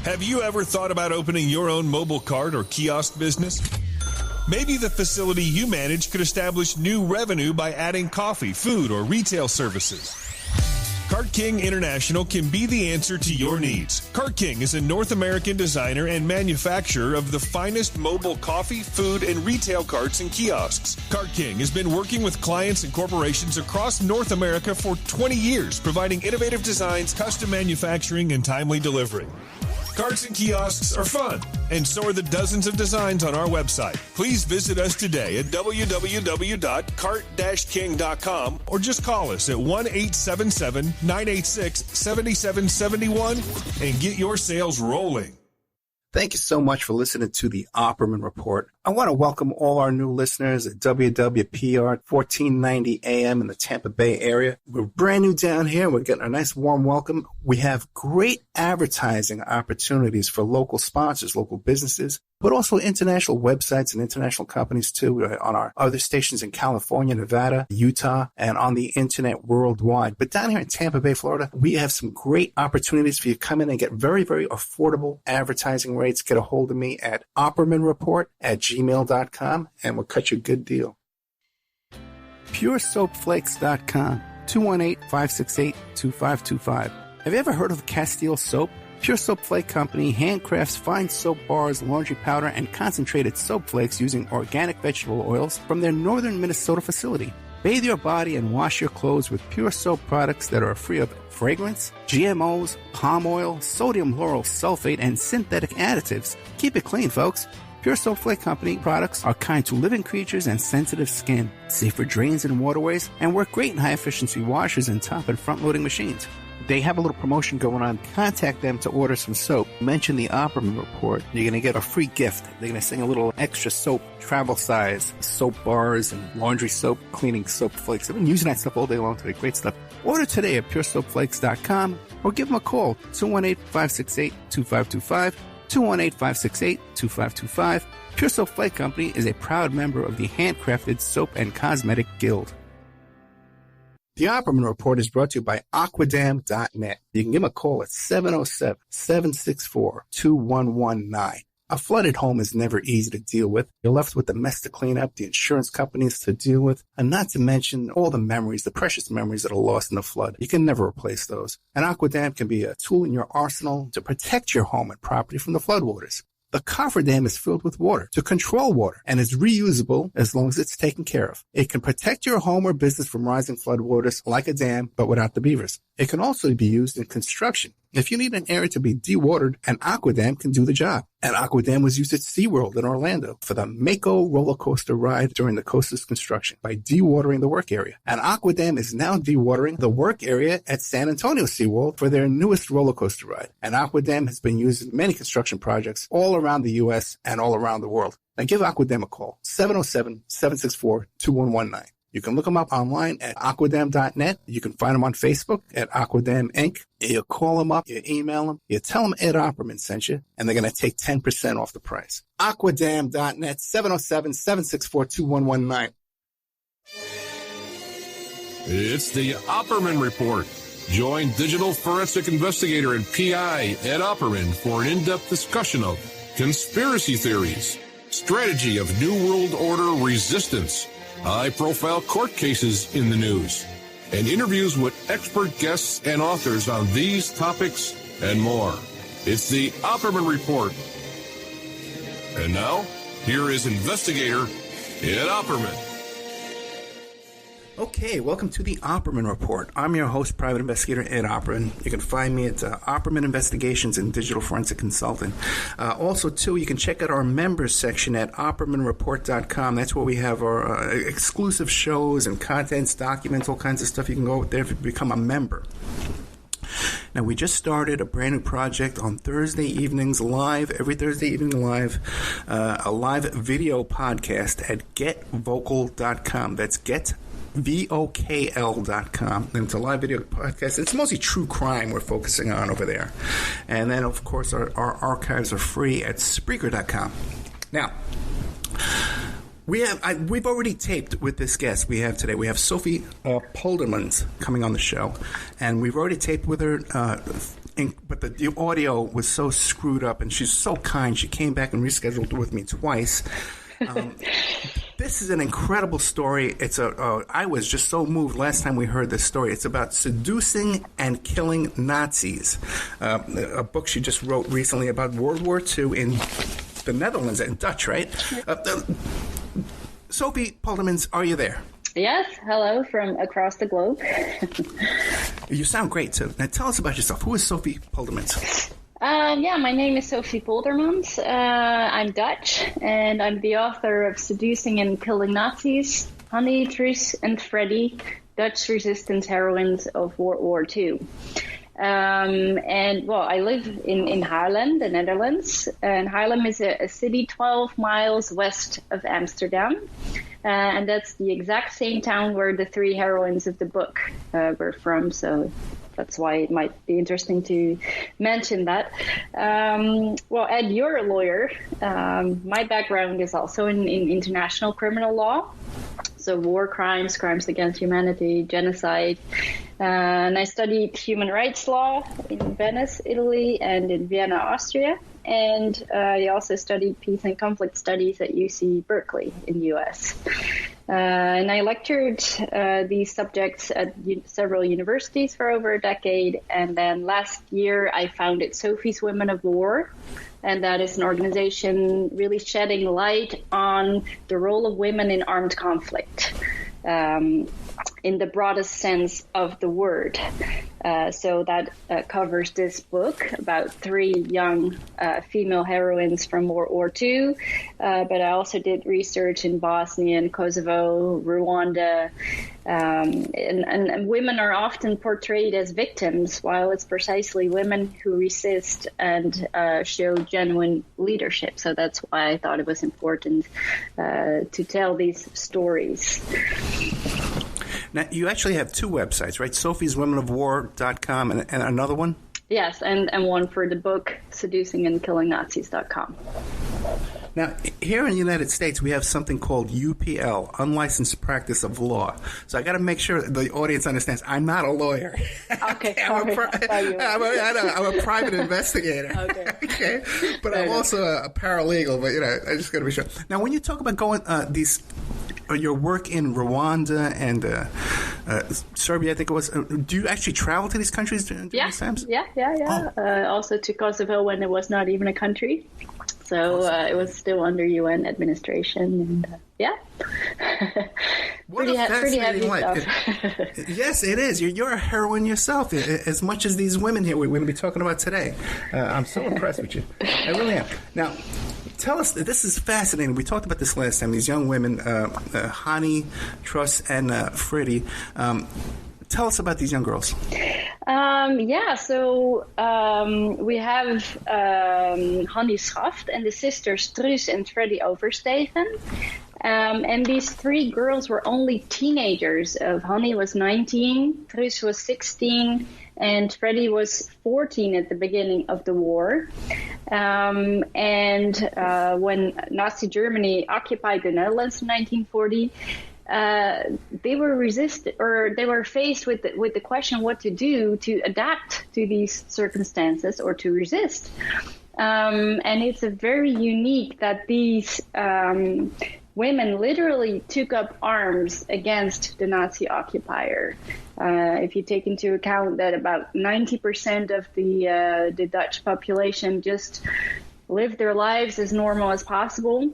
Have you ever thought about opening your own mobile cart or kiosk business? Maybe the facility you manage could establish new revenue by adding coffee, food, or retail services. Cart King International can be the answer to your needs. Cart King is a North American designer and manufacturer of the finest mobile coffee, food, and retail carts and kiosks. Cart King has been working with clients and corporations across North America for 20 years, providing innovative designs, custom manufacturing, and timely delivery. Carts and kiosks are fun, and so are the dozens of designs on our website. Please visit us today at www.cart-king.com or just call us at 1-877-986-7771 and get your sales rolling. Thank you so much for listening to the Opperman Report. I want to welcome all our new listeners at WWPR 1490 AM in the Tampa Bay area. We're brand new down here. We're getting a nice warm welcome. We have great advertising opportunities for local sponsors, local businesses, but also international websites and international companies too. We're on our other stations in California, Nevada, Utah, and on the internet worldwide. But down here in Tampa Bay, Florida, we have some great opportunities for you to come in and get very, very affordable advertising rates. Get a hold of me at oppermanreport@gmail.com and we'll cut you a good deal. PureSoapFlakes.com, 218-568-2525. Have you ever heard of Castile Soap? Pure Soap Flake Company handcrafts fine soap bars, laundry powder, and concentrated soap flakes using organic vegetable oils from their northern Minnesota facility. Bathe your body and wash your clothes with Pure Soap products that are free of fragrance, GMOs, palm oil, sodium lauryl sulfate, and synthetic additives. Keep it clean, folks. Pure Soap Flake Company products are kind to living creatures and sensitive skin, safe for drains and waterways, and work great in high-efficiency washers and top and front-loading machines. They have a little promotion going on. Contact them to order some soap. Mention the Opperman Report. You're going to get a free gift. They're going to send a little extra soap, travel size, soap bars and laundry soap, cleaning soap flakes. I've been using that stuff all day long today. Great stuff. Order today at puresoapflakes.com or give them a call, 218-568-2525, 218-568-2525. Pure Soap Flake Company is a proud member of the Handcrafted Soap and Cosmetic Guild. The Opperman Report is brought to you by Aquadam.net. You can give them a call at 707-764-2119. A flooded home is never easy to deal with. You're left with the mess to clean up, the insurance companies to deal with, and not to mention all the memories, the precious memories that are lost in the flood. You can never replace those. And Aquadam can be a tool in your arsenal to protect your home and property from the floodwaters. The cofferdam is filled with water to control water and is reusable as long as it's taken care of. It can protect your home or business from rising floodwaters like a dam, but without the beavers. It can also be used in construction. If you need an area to be dewatered, an Aquadam can do the job. An Aquadam was used at SeaWorld in Orlando for the Mako roller coaster ride during the coaster's construction by dewatering the work area. An Aquadam is now dewatering the work area at San Antonio SeaWorld for their newest roller coaster ride. An Aquadam has been used in many construction projects all around the U.S. and all around the world. Now give Aquadam a call, 707-764-2119. You can look them up online at aquadam.net. You can find them on Facebook at Aquadam Inc. You call them up, you email them, you tell them Ed Opperman sent you, and they're going to take 10% off the price. Aquadam.net, 707-764-2119. It's the Opperman Report. Join digital forensic investigator and PI Ed Opperman for an in-depth discussion of conspiracy theories, strategy of New World Order resistance, high-profile court cases in the news, and interviews with expert guests and authors on these topics and more. It's the Opperman Report. And now, here is investigator Ed Opperman. Okay, welcome to the Opperman Report. I'm your host, Private Investigator Ed Opperman. You can find me at Opperman Investigations and Digital Forensic Consultant. Also, too, you can check out our members section at OppermanReport.com. That's where we have our exclusive shows and contents, documents, all kinds of stuff. You can go out there if you become a member. Now, we just started a brand new project on Thursday evenings live, every Thursday evening live, a live video podcast at getvocal.com. That's VOKL.com. And it's a live video podcast. It's mostly true crime we're focusing on over there. And then, of course, our archives are free at Spreaker.com. Now, we've already taped with this guest we have today. We have Sophie Poldermans coming on the show. And we've already taped with her but the audio was so screwed up, and she's so kind. She came back and rescheduled with me twice. This is an incredible story. I was just so moved last time we heard this story. It's about seducing and killing Nazis. A book she just wrote recently about World War II in the Netherlands, in Dutch, right? Sophie Poldermans, are you there? Yes, hello from across the globe. You sound great, too. Now tell us about yourself. Who is Sophie Poldermans? My name is Sophie Poldermans. I'm Dutch, and I'm the author of Seducing and Killing Nazis, Hannie, Truus and Freddie, Dutch resistance heroines of World War II. I live in Haarlem, the Netherlands, and Haarlem is a city 12 miles west of Amsterdam. And that's the exact same town where the three heroines of the book were from, so that's why it might be interesting to mention that. Ed, you're a lawyer. My background is also in international criminal law. So war crimes, crimes against humanity, genocide. And I studied human rights law in Venice, Italy, and in Vienna, Austria. And I also studied peace and conflict studies at UC Berkeley in the US. And I lectured these subjects at several universities for over a decade. And then last year, I founded Sophie's Women of War. And that is an organization really shedding light on the role of women in armed conflict, in the broadest sense of the word. So that covers this book about three young female heroines from World War II. But I also did research in Bosnia and Kosovo, Rwanda. And women are often portrayed as victims, while it's precisely women who resist and show genuine leadership. So that's why I thought it was important to tell these stories. Now, you actually have two websites, right? sophieswomenofwar.com and another one? Yes, and one for the book, seducingandkillingnazis.com. Now, here in the United States, we have something called UPL, Unlicensed Practice of Law. So I got to make sure the audience understands I'm not a lawyer. Okay. I'm a private investigator. Okay. But I'm also a paralegal, but, I just got to be sure. Now, when you talk about going your work in Rwanda and Serbia, I think it was, do you actually travel to these countries during these times? Yeah. Oh. Also to Kosovo when it was not even a country. So it was still under UN administration, and What pretty heavy stuff. Yes, it is. You're a heroine yourself, as much as these women here we're going to be talking about today. I'm so impressed with you. I really am. Now, tell us, this is fascinating. We talked about this last time, these young women, Hannie, Truus, and Freddie. Tell us about these young girls. So we have Hannie Schaft and the sisters Truus and Freddie Oversteegen. And these three girls were only teenagers. Hannie was 19, Truus was 16, and Freddie was 14 at the beginning of the war. When Nazi Germany occupied the Netherlands in 1940, they were faced with the question what to do to adapt to these circumstances or to resist. And it's a very unique that these women literally took up arms against the Nazi occupier. If you take into account that about 90% of the Dutch population just lived their lives as normal as possible.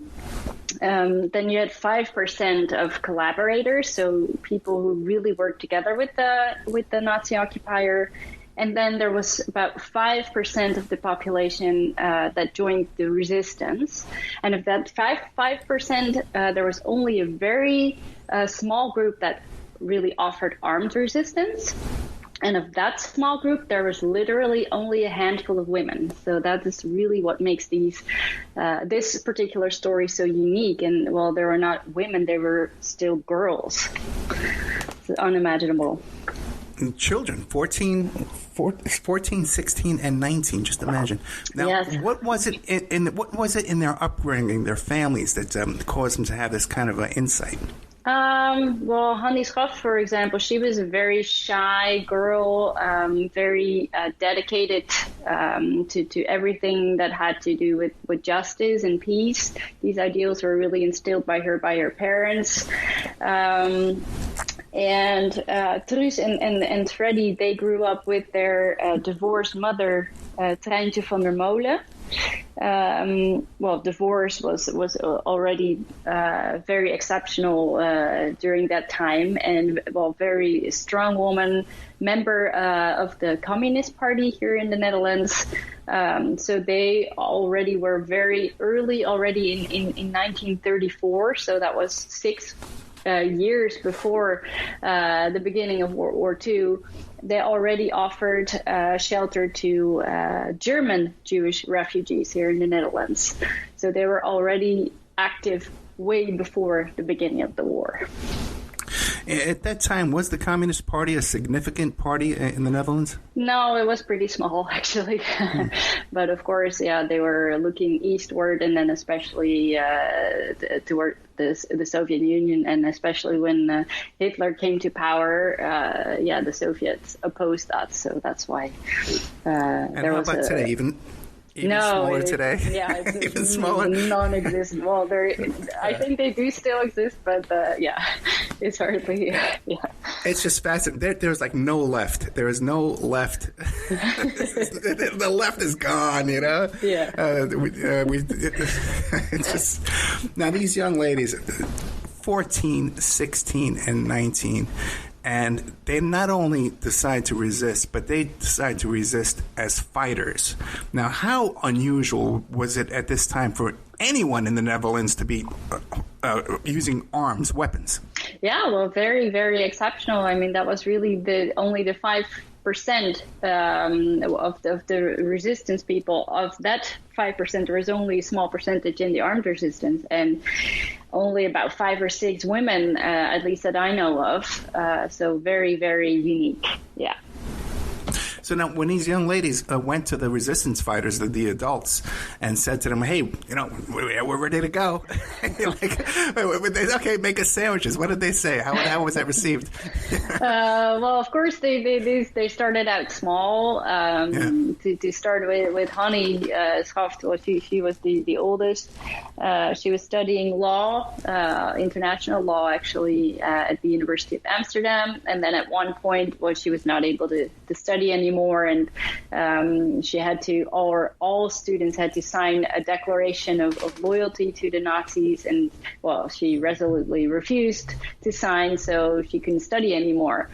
Then you had 5% of collaborators, so people who really worked together with the Nazi occupier. And then there was about 5% of the population that joined the resistance. And of that 5%, there was only a very small group that really offered armed resistance. And of that small group, there was literally only a handful of women. So that is really what makes this particular story so unique. And while they were not women, they were still girls. It's unimaginable. And children, 14, 16, and 19. Just imagine. Now, yes. What was it in their upbringing, their families, that caused them to have this kind of insight? Well, Hannie Schaft, for example, she was a very shy girl, very dedicated to everything that had to do with justice and peace. These ideals were really instilled by her parents. And Truus and Freddie, they grew up with their divorced mother, Treintje van der Molen. Well, divorce was already very exceptional during that time, and very strong woman, member of the Communist Party here in the Netherlands. So they already were very early, already in 1934. So that was 6 years before the beginning of World War II. They already offered shelter to German Jewish refugees here in the Netherlands. So they were already active way before the beginning of the war. At that time, was the Communist Party a significant party in the Netherlands? No, it was pretty small, actually. But of course, they were looking eastward, and then especially toward the Soviet Union, and especially when Hitler came to power, the Soviets opposed that. So that's why there was today, even smaller today? Yeah, it's even smaller. Non-existent. Well, I think they do still exist, but it's hardly. It's just fascinating. There's like no left. There is no left. The left is gone. You know. Yeah. It's just now these young ladies, 14, 16, and 19. And they not only decide to resist, but they decide to resist as fighters. Now, how unusual was it at this time for anyone in the Netherlands to be using arms, weapons? Yeah, well, very, very exceptional. I mean, that was really only the 5% of the resistance people. Of that 5%, there was only a small percentage in the armed resistance, and only about 5 or 6 women, at least that I know of. So very, very unique. Yeah. So now, when these young ladies went to the resistance fighters, the adults, and said to them, "Hey, we're ready to go," okay, make us sandwiches. What did they say? How was that received? Well, of course, they started out small. To start with Hannie Schaft, she was the oldest. She was studying law, international law, actually, at the University of Amsterdam. And then at one point, she was not able to study anymore, and she had to, or all students had to sign a declaration of loyalty to the Nazis, and she resolutely refused to sign, so she couldn't study anymore.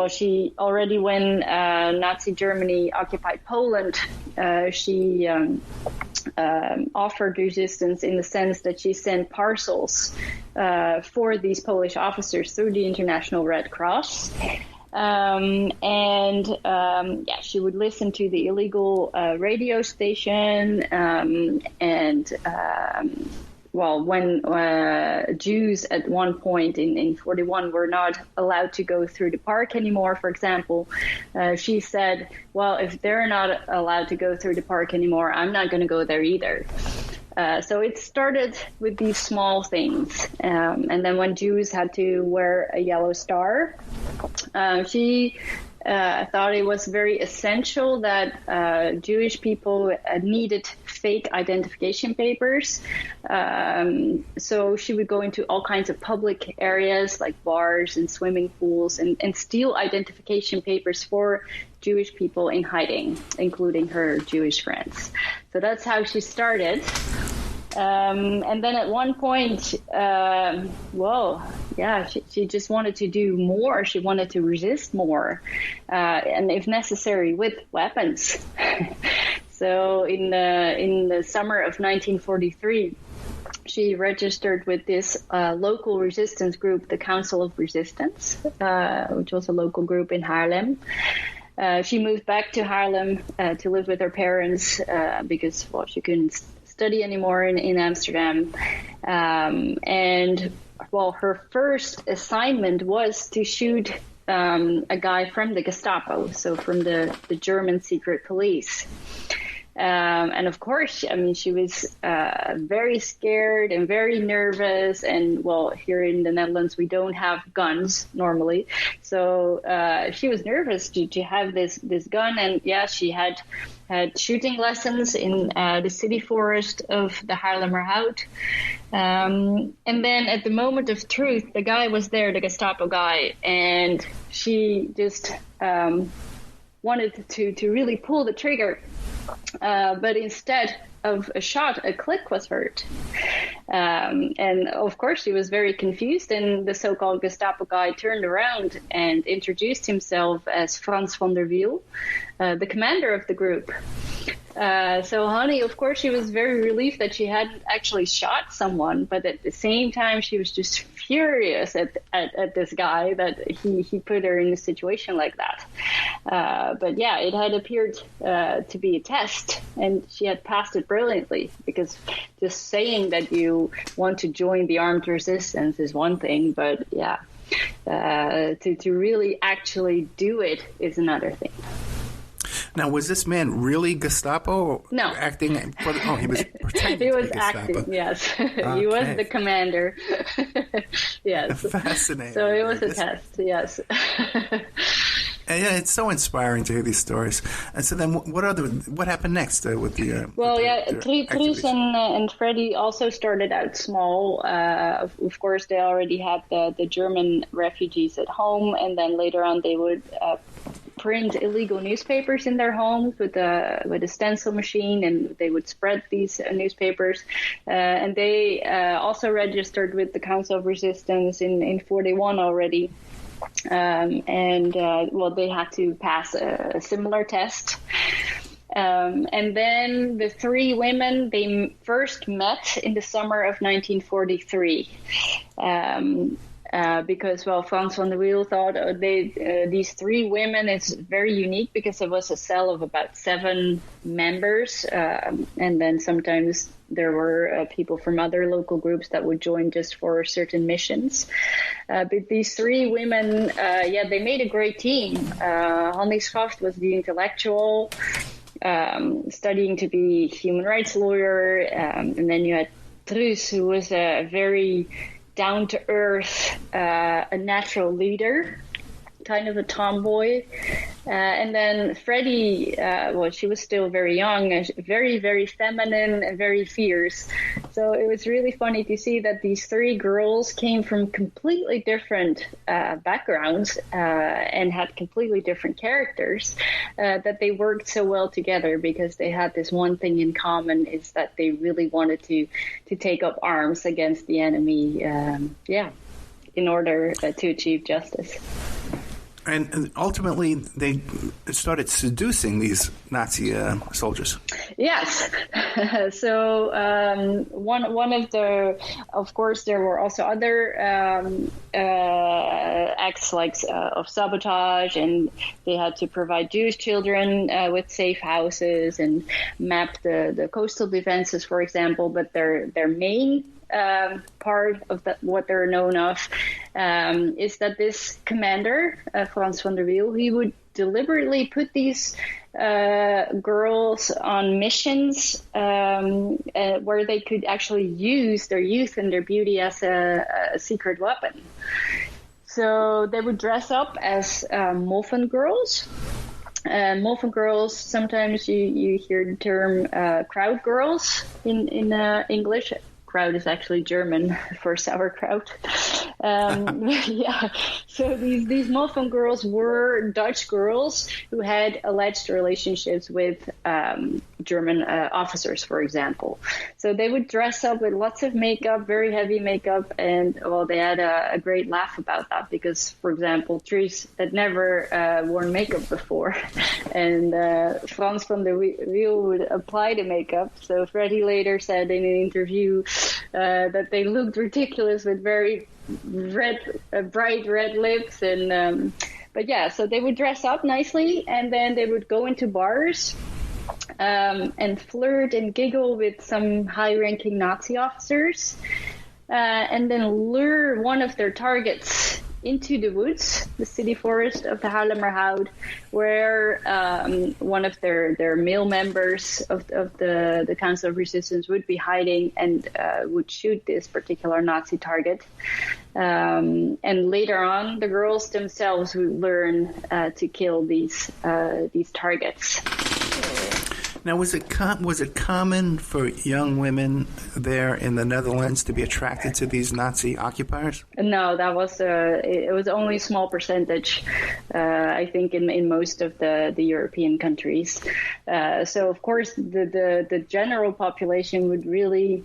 She already, when Nazi Germany occupied Poland, she offered resistance in the sense that she sent parcels for these Polish officers through the International Red Cross. She would listen to the illegal radio station, when Jews at one point in 41 were not allowed to go through the park anymore, for example, she said, well, if they're not allowed to go through the park anymore, I'm not going to go there either. So it started with these small things. And then when Jews had to wear a yellow star, she thought it was very essential that Jewish people needed fake identification papers. So she would go into all kinds of public areas like bars and swimming pools and steal identification papers for Jewish people in hiding, including her Jewish friends. So that's how she started. And then at one point, she just wanted to do more. She wanted to resist more, and if necessary, with weapons. So in the summer of 1943, she registered with this local resistance group, the Council of Resistance, which was a local group in Haarlem. She moved back to Haarlem to live with her parents because she couldn't study anymore in Amsterdam. Her first assignment was to shoot a guy from the Gestapo, so from the German secret police. And of course, I mean, she was very scared and very nervous. And well, here in the Netherlands, we don't have guns normally. So she was nervous to have this gun. And yeah, she had shooting lessons in the city forest of the Haarlemmerhout. And then at the moment of truth, the guy was there, the Gestapo guy, and she just wanted to really pull the trigger. But instead of a shot, a click was heard. And of course, she was very confused. And the so-called Gestapo guy turned around and introduced himself as Frans van der Wiel, the commander of the group. So Hannie, of course, she was very relieved that she hadn't actually shot someone, but at the same time, she was just furious at this guy that he put her in a situation like that. But yeah, it had appeared to be a test, and she had passed it brilliantly, because just saying that you want to join the armed resistance is one thing, but yeah, to really actually do it is another thing. Now, was this man really Gestapo? No. Acting? He was pretending He was to be Gestapo. acting, yes. Okay. He was the commander. Yes. Fascinating. So it was a test, yes. And yeah, it's so inspiring to hear these stories. And so then what happened next with the... Truus and Freddie also started out small. Of course, they already had the German refugees at home, and then later on they would... print illegal newspapers in their homes with a stencil machine, and they would spread these newspapers. And they also registered with the Council of Resistance in 41 already. They had to pass a similar test. And then the three women, they first met in the summer of 1943. Because Frans van der Wiel thought these three women is very unique, because it was a cell of about 7 members, and then sometimes there were people from other local groups that would join just for certain missions. But these three women, they made a great team. Hannie Schaft was the intellectual, studying to be human rights lawyer, and then you had Truus, who was a very down-to-earth, a natural leader, kind of a tomboy. And then Freddie, she was still very young, and very, very feminine and very fierce. So it was really funny to see that these three girls came from completely different backgrounds and had completely different characters, that they worked so well together, because they had this one thing in common, is that they really wanted to take up arms against the enemy, in order to achieve justice. And ultimately, they started seducing these Nazi soldiers. Yes. So one of the, of course, there were also other acts like of sabotage, and they had to provide Jewish children with safe houses and map the coastal defenses, for example. But their main part of what they're known of is that this commander, Frans van der Wiel, he would deliberately put these girls on missions where they could actually use their youth and their beauty as a secret weapon. So they would dress up as Moffen girls. Moffen girls, sometimes you hear the term crowd girls in English. Kraut is actually German for sauerkraut. So these Moffen girls were Dutch girls who had alleged relationships with German officers, for example. So they would dress up with lots of makeup, very heavy makeup, and they had a great laugh about that, because, for example, Truus had never worn makeup before, and Frans van der Wiel would apply the makeup. So Freddie later said in an interview that they looked ridiculous with very bright red lips, and so they would dress up nicely, and then they would go into bars and flirt and giggle with some high-ranking Nazi officers, and then lure one of their targets into the woods, the city forest of the Haarlemmerhout, where one of their male members of the Council of Resistance would be hiding and would shoot this particular Nazi target. And later on, the girls themselves would learn to kill these targets. Now, was it common for young women there in the Netherlands to be attracted to these Nazi occupiers? No, that was it was only a small percentage, I think, in most of the European countries. So, of course, the general population would really.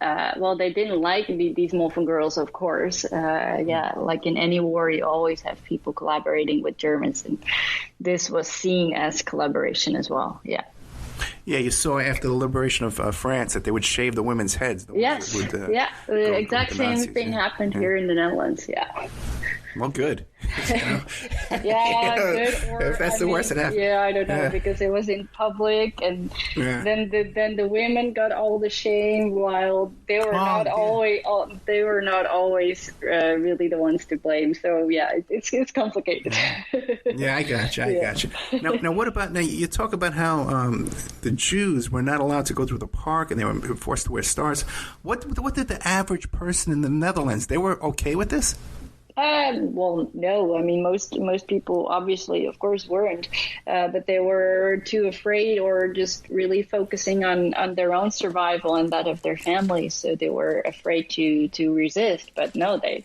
They didn't like these Moffen girls, of course. Like in any war, you always have people collaborating with Germans, and this was seen as collaboration as well. Yeah. Yeah, you saw after the liberation of France that they would shave the women's heads. Yes, the exact same thing happened here in the Netherlands. Yeah. Well, good. Good. Or, if that's the worst that happened. Yeah, I don't know, because it was in public, and then the women got all the shame, while they were not always really the ones to blame. So it's complicated. Yeah, I got you. Now, what about you talk about how the Jews were not allowed to go through the park and they were forced to wear stars. What did the average person in the Netherlands? They were okay with this? Well, no. I mean, most people, obviously, of course, weren't, but they were too afraid or just really focusing on their own survival and that of their families. So they were afraid to resist. But no, they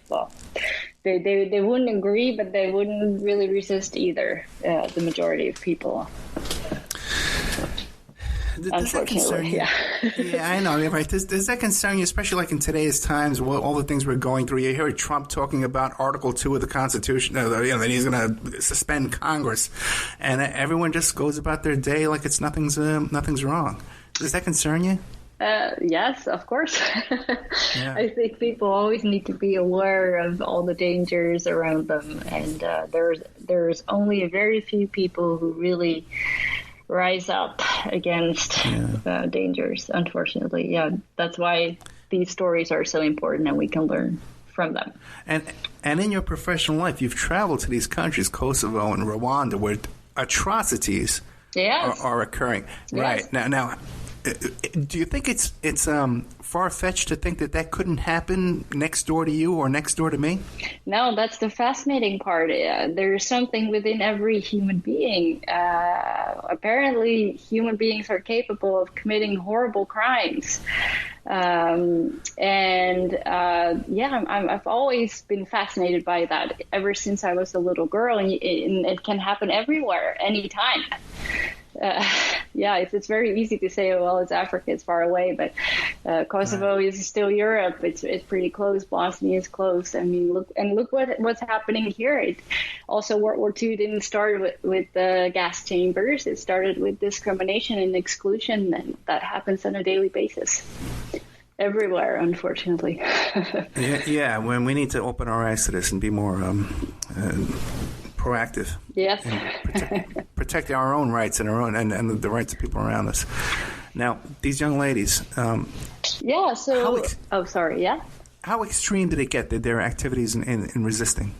wouldn't agree, but they wouldn't really resist either. The majority of people. Does that concern you? Yeah, I know. Right? Does that concern you, especially like in today's times, all the things we're going through? You hear Trump talking about Article 2 of the Constitution, that he's going to suspend Congress, and everyone just goes about their day like it's nothing's wrong. Does that concern you? Yes, of course. Yeah. I think people always need to be aware of all the dangers around them, and there's only a very few people who really rise up against dangers, unfortunately. Yeah, that's why these stories are so important and we can learn from them. And in your professional life, you've traveled to these countries, Kosovo and Rwanda, where atrocities are occurring. Yes. Right. Now, do you think it's far-fetched to think that couldn't happen next door to you or next door to me? No, that's the fascinating part. There's something within every human being. Apparently, human beings are capable of committing horrible crimes. I've always been fascinated by that ever since I was a little girl, and it can happen everywhere, anytime. It's very easy to say, well, it's Africa, it's far away, but Kosovo is still Europe. It's pretty close. Bosnia is close. I mean, look what's happening here. Also, World War II didn't start with gas chambers. It started with discrimination and exclusion, and that happens on a daily basis. Everywhere, unfortunately. When we need to open our eyes to this and be more proactive. Yes. Protect our own rights and and the rights of people around us. Now, these young ladies. How extreme did it get? Their activities in resisting?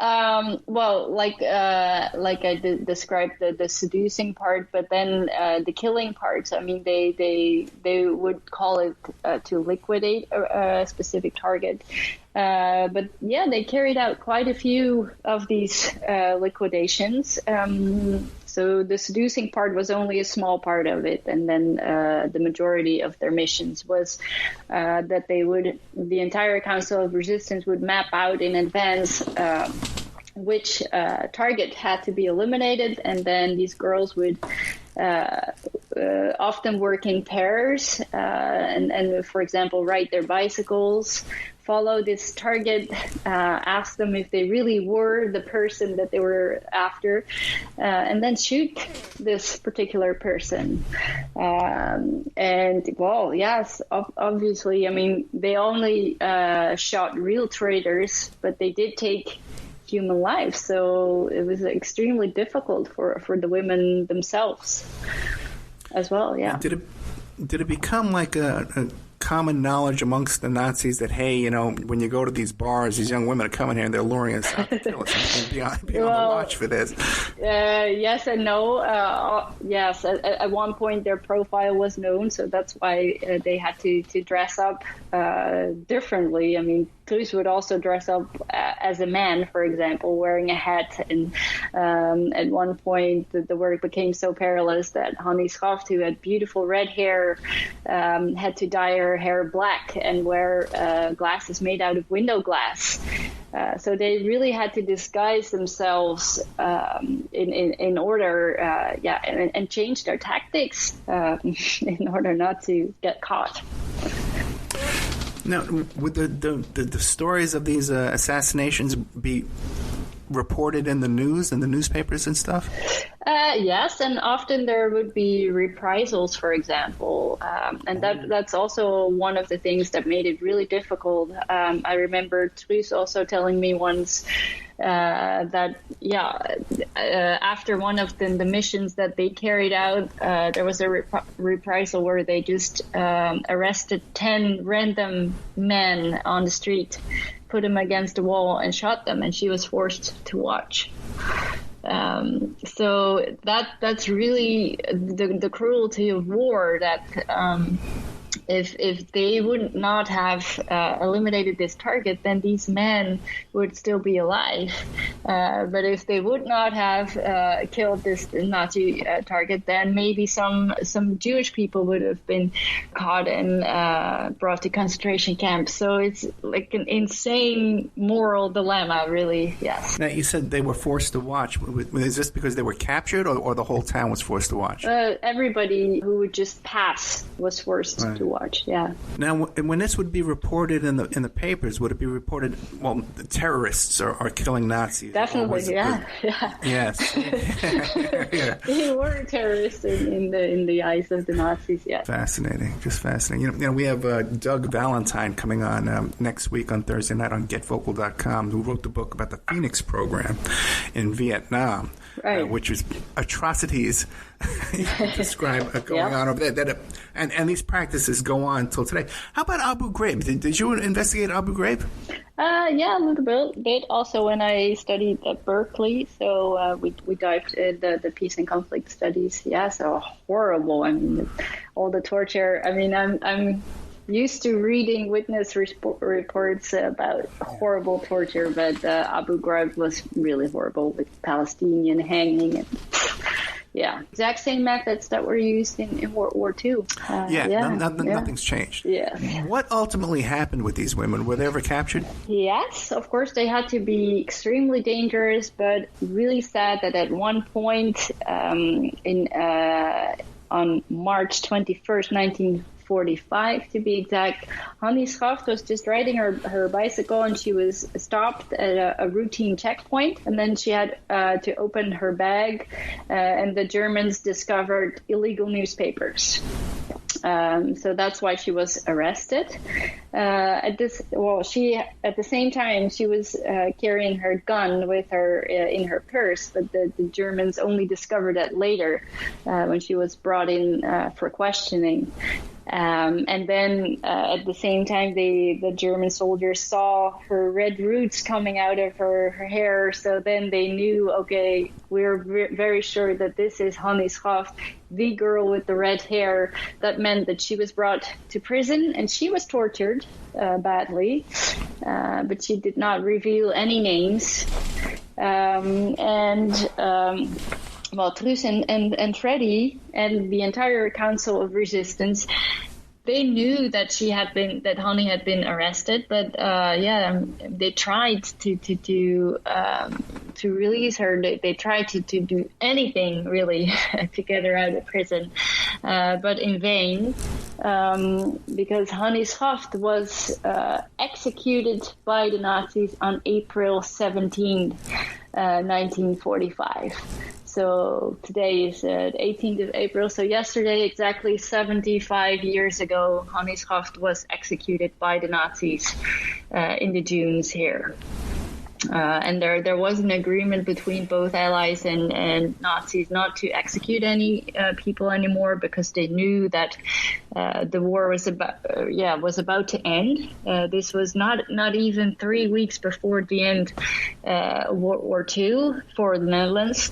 Like I described the seducing part, but then the killing parts. I mean, they would call it to liquidate a specific target. But they carried out quite a few of these liquidations. So the seducing part was only a small part of it, and then the majority of their missions was that the entire Council of Resistance would map out in advance which target had to be eliminated, and then these girls would often work in pairs and, for example, ride their bicycles, follow this target, ask them if they really were the person that they were after, and then shoot this particular person. Obviously, I mean, they only shot real traitors, but they did take human lives, so it was extremely difficult for the women themselves as well. Yeah. Did it become like a common knowledge amongst the Nazis that, hey, you know, when you go to these bars, these young women are coming here and they're luring us out to kill us, and be on the watch for this? Yes and no. Yes, at one point their profile was known, so that's why they had to dress up differently. I mean, Truus would also dress up as a man, for example, wearing a hat. And at one point, the work became so perilous that Hannie Schaft, who had beautiful red hair, had to dye her hair black and wear glasses made out of window glass. So they really had to disguise themselves in order, and change their tactics in order not to get caught. Now, would the stories of these assassinations be reported in the news and the newspapers and stuff? Yes, and often there would be reprisals, for example, and that's also one of the things that made it really difficult. I remember Truus also telling me once that after one of the missions that they carried out, there was a reprisal where they just arrested 10 random men on the street, put them against the wall and shot them, and she was forced to watch. So that's really the cruelty of war, that if they would not have eliminated this target, then these men would still be alive. But if they would not have killed this Nazi target, then maybe some Jewish people would have been caught and brought to concentration camps. So it's like an insane moral dilemma, really. Yes. Now, you said they were forced to watch. Is this because they were captured, or the whole town was forced to watch? Everybody who would just pass was forced to watch. Yeah. Now, when this would be reported in the papers, would it be reported? Well, the terrorists are killing Nazis. Definitely, yeah. Yes. Yeah. They were terrorists in the eyes of the Nazis. Yeah. Fascinating, just fascinating. You know, we have Doug Valentine coming on next week on Thursday night on GetVocal.com, who wrote the book about the Phoenix program in Vietnam, which is atrocities. You can describe going on over there. And these practices go on till today. How about Abu Ghraib? Did you investigate Abu Ghraib? Yeah, a little bit. Also, when I studied at Berkeley, so we dived into the peace and conflict studies. Yeah, so horrible. I mean, all the torture. I mean, I'm used to reading witness reports about horrible torture, but Abu Ghraib was really horrible, with Palestinian hanging and. Yeah, exact same methods that were used in World War II. Nothing's changed. Yeah. What ultimately happened with these women? Were they ever captured? Yes, of course they had to be extremely dangerous, but really sad that at one point on March 21st, 1945 to be exact, Hannie Schaft was just riding her bicycle, and she was stopped at a routine checkpoint, and then she had to open her bag, and the Germans discovered illegal newspapers. So that's why she was arrested. At the same time she was carrying her gun with her in her purse, but the Germans only discovered that later when she was brought in for questioning. And then at the same time, the German soldiers saw her red roots coming out of her hair. So then they knew, okay, we're very sure that this is Hannie Schaft, the girl with the red hair. That meant that she was brought to prison, and she was tortured badly, but she did not reveal any names. Well, Truus and Freddie and the entire Council of Resistance, they knew that Hannie had been arrested, but they tried to release her. They tried to do anything really to get her out of prison, but in vain, because Hannie Schaft was executed by the Nazis on April 17, 1945. So today is the 18th of April. So yesterday, exactly 75 years ago, Hannie Schaft was executed by the Nazis in the dunes here. And there was an agreement between both Allies and Nazis not to execute any people anymore, because they knew that the war was about to end. This was not even 3 weeks before the end of World War II for the Netherlands.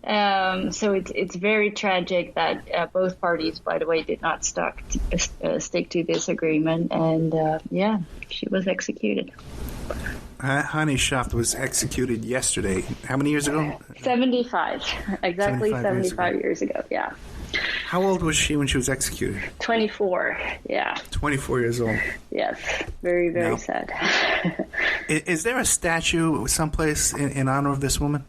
So it's very tragic that both parties, by the way, did not stick to this agreement, and she was executed. Hannie Schaft was executed yesterday. How many years ago? 75. Exactly 75 years ago, yeah. How old was she when she was executed? 24, yeah. 24 years old. Yes, very, very sad. Is there a statue someplace in honor of this woman?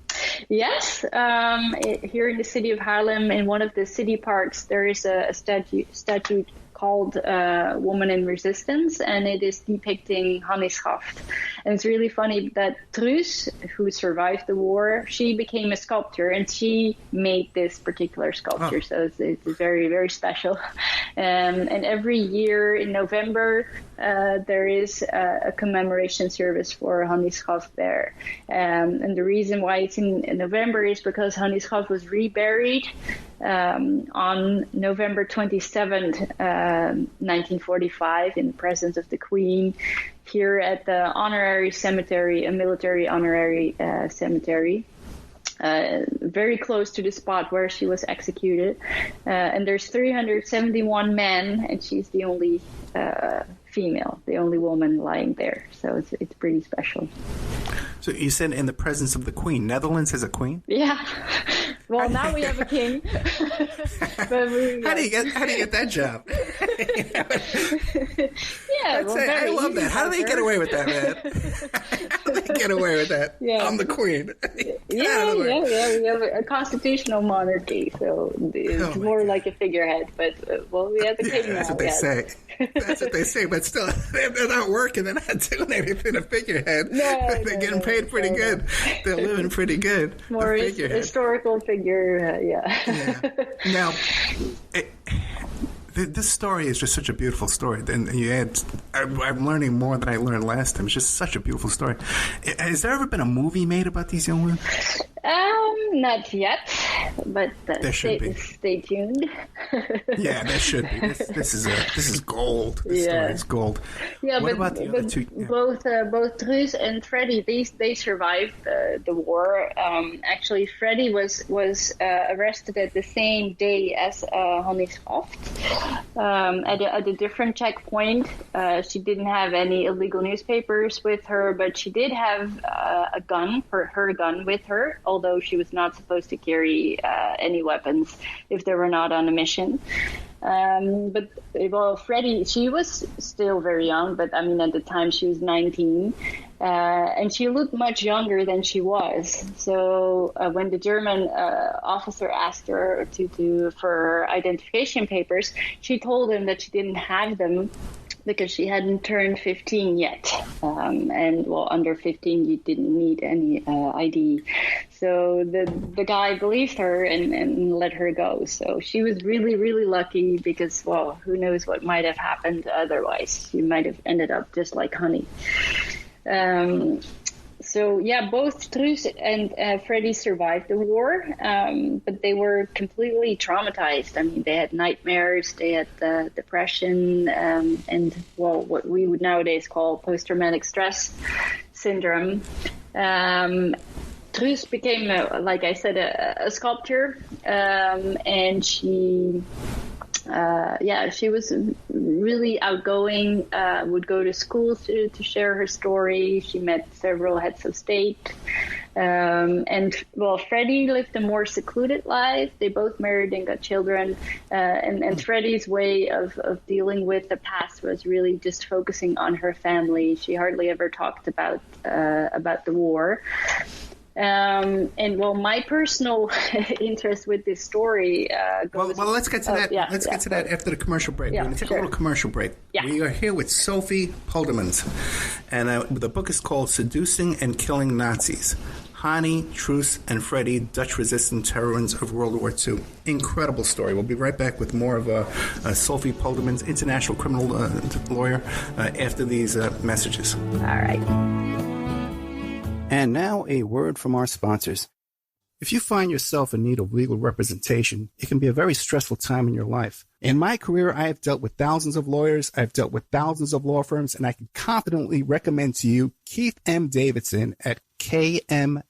Yes, here in the city of Haarlem, in one of the city parks, there is a statue called Woman in Resistance, and it is depicting Hannie Schaft. And it's really funny that Truus, who survived the war, she became a sculptor, and she made this particular sculpture. So it's very, very special. And every year in November, there is a commemoration service for Hannie Schaft there. And the reason why it's in November is because Hannie Schaft was reburied on November 27th, 1945, in the presence of the Queen, here at the honorary cemetery, a military honorary cemetery. Very close to the spot where she was executed. And there's 371 men, and she's the only female, the only woman lying there. So it's pretty special. So you said in the presence of the Queen. Netherlands has a queen? Yeah. Well, now we have a king. But how do you get that job? I love that. How do they get away with that, man? How do they get away with that? Yeah. I'm the queen. We have a constitutional monarchy, so it's more like a figurehead. But we have a king now. That's what they say. That's what they say. But still, they're not working. They're not doing anything. A figurehead. They're getting paid pretty good. They're living pretty good. More historical figure. Now, this story is just such a beautiful story. And I'm learning more than I learned last time. It's just such a beautiful story. Has there ever been a movie made about these young women? Not yet, but stay tuned. Yeah, there should be. This is gold. This story is gold. Yeah, what about the other two? Yeah. Both Truus and Freddie, they survived the war. Actually, Freddie was arrested at the same day as Hannie Schaft at a different checkpoint. She didn't have any illegal newspapers with her, but she did have a gun, her gun, with her, although she was not supposed to carry any weapons if they were not on a mission. But Freddie, she was still very young, but I mean, at the time she was 19, and she looked much younger than she was. So when the German officer asked her for her identification papers, she told him that she didn't have them because she hadn't turned 15 yet. And under 15, you didn't need any ID. So the guy believed her and let her go. So she was really, really lucky because, who knows what might have happened otherwise. She might have ended up just like Hannie. Both Truus and Freddie survived the war, but they were completely traumatized. I mean, they had nightmares, they had depression, and what we would nowadays call post-traumatic stress syndrome. Truus became, like I said, a sculptor, and she was really outgoing, would go to schools to share her story. She met several heads of state. Freddie lived a more secluded life. They both married and got children. And Freddie's way of dealing with the past was really just focusing on her family. She hardly ever talked about the war. My personal interest with this story goes... Well, let's get to that. Let's get to that after the commercial break. We're going to take a little commercial break. Yeah. We are here with Sophie Poldemans, and the book is called Seducing and Killing Nazis. Hannie, Truus, and Freddie, Dutch resistance heroines of World War II. Incredible story. We'll be right back with more of Sophie Poldemans, international criminal lawyer, after these messages. All right. And now a word from our sponsors. If you find yourself in need of legal representation, it can be a very stressful time in your life. In my career, I have dealt with thousands of lawyers, I've dealt with thousands of law firms, and I can confidently recommend to you Keith M. Davidson at kmdlaw.com.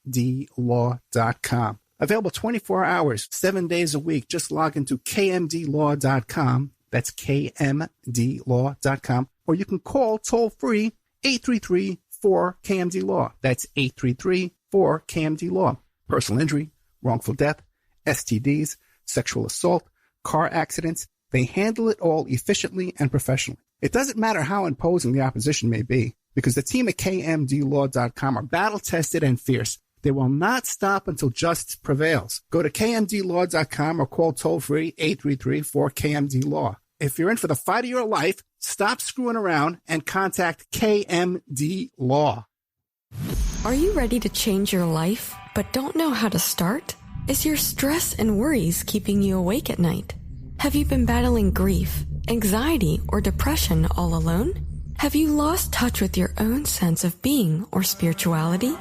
Available 24 hours, 7 days a week. Just log into kmdlaw.com. That's kmdlaw.com. Or you can call toll-free 833-4KMD-LAW. That's 833-4KMD-LAW. Personal injury, wrongful death, STDs, sexual assault, car accidents. They handle it all efficiently and professionally. It doesn't matter how imposing the opposition may be, because the team at kmdlaw.com are battle-tested and fierce. They will not stop until justice prevails. Go to kmdlaw.com or call toll-free 833-4KMD-LAW. If you're in for the fight of your life, stop screwing around and contact KMD Law. Are you ready to change your life, but don't know how to start? Is your stress and worries keeping you awake at night? Have you been battling grief, anxiety, or depression all alone? Have you lost touch with your own sense of being or spirituality?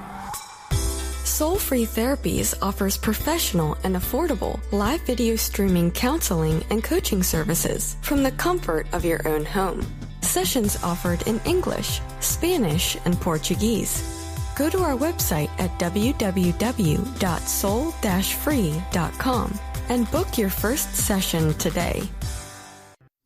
Soul Free Therapies offers professional and affordable live video streaming counseling and coaching services from the comfort of your own home. Sessions offered in English, Spanish, and Portuguese. Go to our website at www.soul-free.com and book your first session today.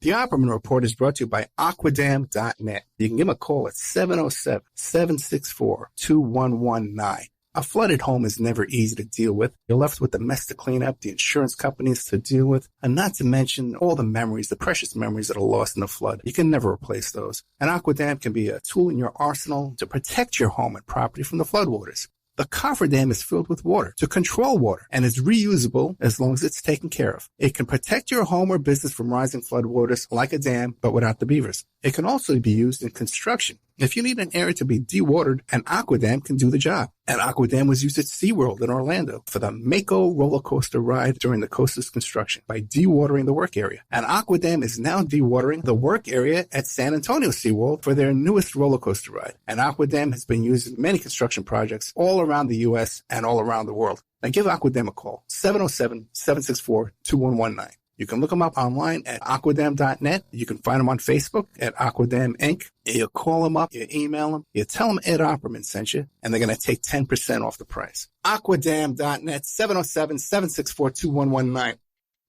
The Opperman Report is brought to you by Aquadam.net. You can give them a call at 707-764-2119. A flooded home is never easy to deal with. You're left with the mess to clean up, the insurance companies to deal with, and not to mention all the memories, the precious memories that are lost in the flood. You can never replace those. And Aquadam can be a tool in your arsenal to protect your home and property from the floodwaters. The cofferdam is filled with water to control water and is reusable as long as it's taken care of. It can protect your home or business from rising floodwaters like a dam, but without the beavers. It can also be used in construction. If you need an area to be dewatered, an Aquadam can do the job. An Aquadam was used at SeaWorld in Orlando for the Mako roller coaster ride during the coaster's construction by dewatering the work area. An Aquadam is now dewatering the work area at San Antonio SeaWorld for their newest roller coaster ride. An Aquadam has been used in many construction projects all around the U.S. and all around the world. Now give Aquadam a call, 707-764-2119. You can look them up online at aquadam.net. You can find them on Facebook at Aquadam Inc. You call them up, you email them, you tell them Ed Opperman sent you, and they're going to take 10% off the price. Aquadam.net, 707-764-2119.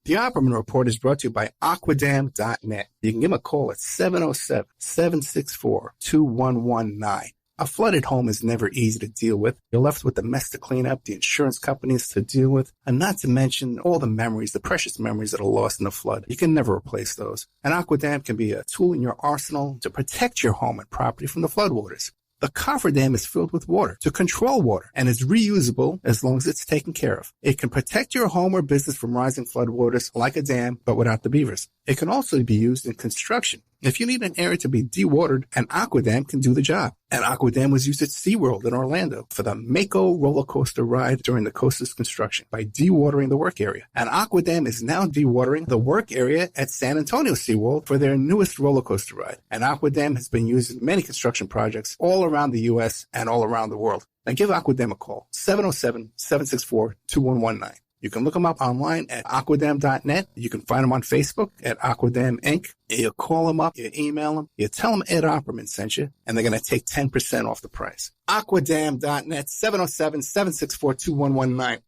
The Opperman Report is brought to you by Aquadam.net. You can give them a call at 707-764-2119. A flooded home is never easy to deal with. You're left with the mess to clean up, the insurance companies to deal with, and not to mention all the memories, the precious memories that are lost in the flood. You can never replace those. And Aquadam can be a tool in your arsenal to protect your home and property from the floodwaters. The cofferdam is filled with water to control water and is reusable as long as it's taken care of. It can protect your home or business from rising floodwaters like a dam, but without the beavers. It can also be used in construction. If you need an area to be dewatered, an Aquadam can do the job. An Aquadam was used at SeaWorld in Orlando for the Mako roller coaster ride during the coaster's construction by dewatering the work area. An Aquadam is now dewatering the work area at San Antonio SeaWorld for their newest roller coaster ride. An Aquadam has been used in many construction projects all around the U.S. and all around the world. Now give Aquadam a call, 707-764-2119. You can look them up online at aquadam.net. You can find them on Facebook at Aquadam Inc. You call them up, you email them, you tell them Ed Opperman sent you, and they're going to take 10% off the price. Aquadam.net, 707-764-2119.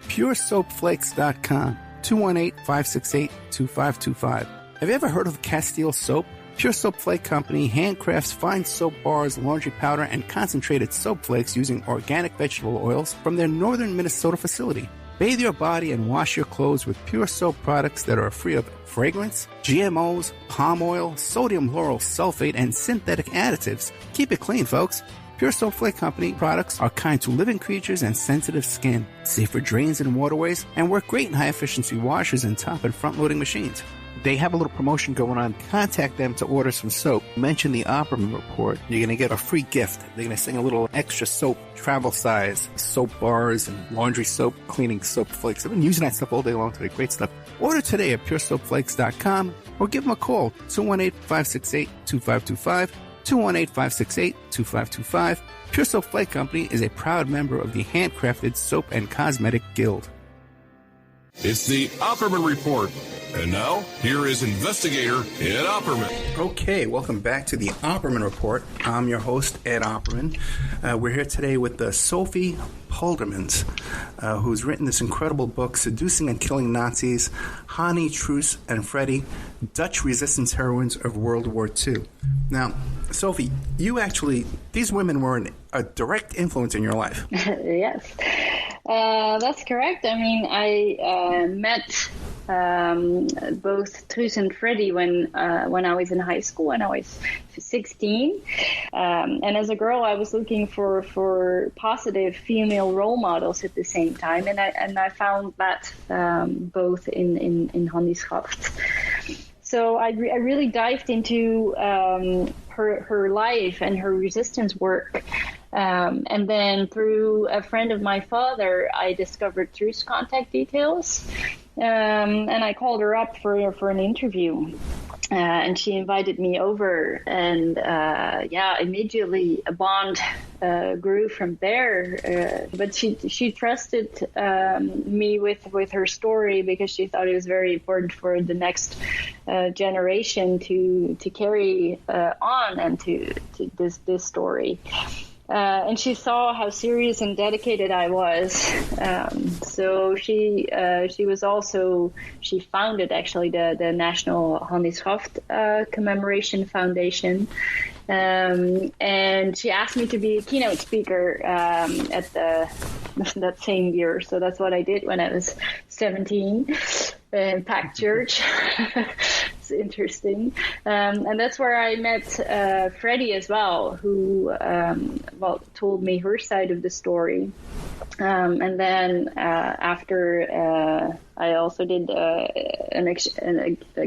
PureSoapFlakes.com, 218-568-2525. Have you ever heard of Castile Soap? Pure Soap Flake Company handcrafts fine soap bars, laundry powder, and concentrated soap flakes using organic vegetable oils from their northern Minnesota facility. Bathe your body and wash your clothes with Pure Soap products that are free of fragrance, GMOs, palm oil, sodium lauryl sulfate, and synthetic additives. Keep it clean, folks. Pure Soap Flake Company products are kind to living creatures and sensitive skin, safe for drains and waterways, and work great in high-efficiency washers and top and front-loading machines. They have a little promotion going on. Contact them to order some soap. Mention the Opperman Report. You're going to get a free gift. They're going to send a little extra soap, travel size, soap bars and laundry soap, cleaning soap flakes. I've been using that stuff all day long today. Great stuff. Order today at puresoapflakes.com or give them a call, 218-568-2525. 218-568-2525. Pure Soap Flight Company is a proud member of the Handcrafted Soap and Cosmetic Guild. It's the Opperman Report. And now, here is investigator Ed Opperman. Okay, welcome back to the Opperman Report. I'm your host, Ed Opperman. We're here today with Sophie Poldermans, who's written this incredible book, Seducing and Killing Nazis, Hannie, Truus and Freddie, Dutch Resistance Heroines of World War II. Now, Sophie, these women were a direct influence in your life. Yes, that's correct. I mean, I met both Truus and Freddie when I was in high school, when I was 16. And as a girl, I was looking for positive female role models at the same time, and I found that both in Hannie Schaft. So I really dived into her life and her resistance work. And then through a friend of my father, I discovered Truus' contact details. And I called her up for an interview. And she invited me over, and immediately a bond grew from there. But she trusted me with her story because she thought it was very important for the next generation to carry on and to this story. And she saw how serious and dedicated I was. So she founded actually the National Hannie Schaft Commemoration Foundation. And she asked me to be a keynote speaker at that same year. So that's what I did when I was 17 in packed church. It's interesting. And that's where I met Freddie as well, who told me her side of the story. And then after I also did a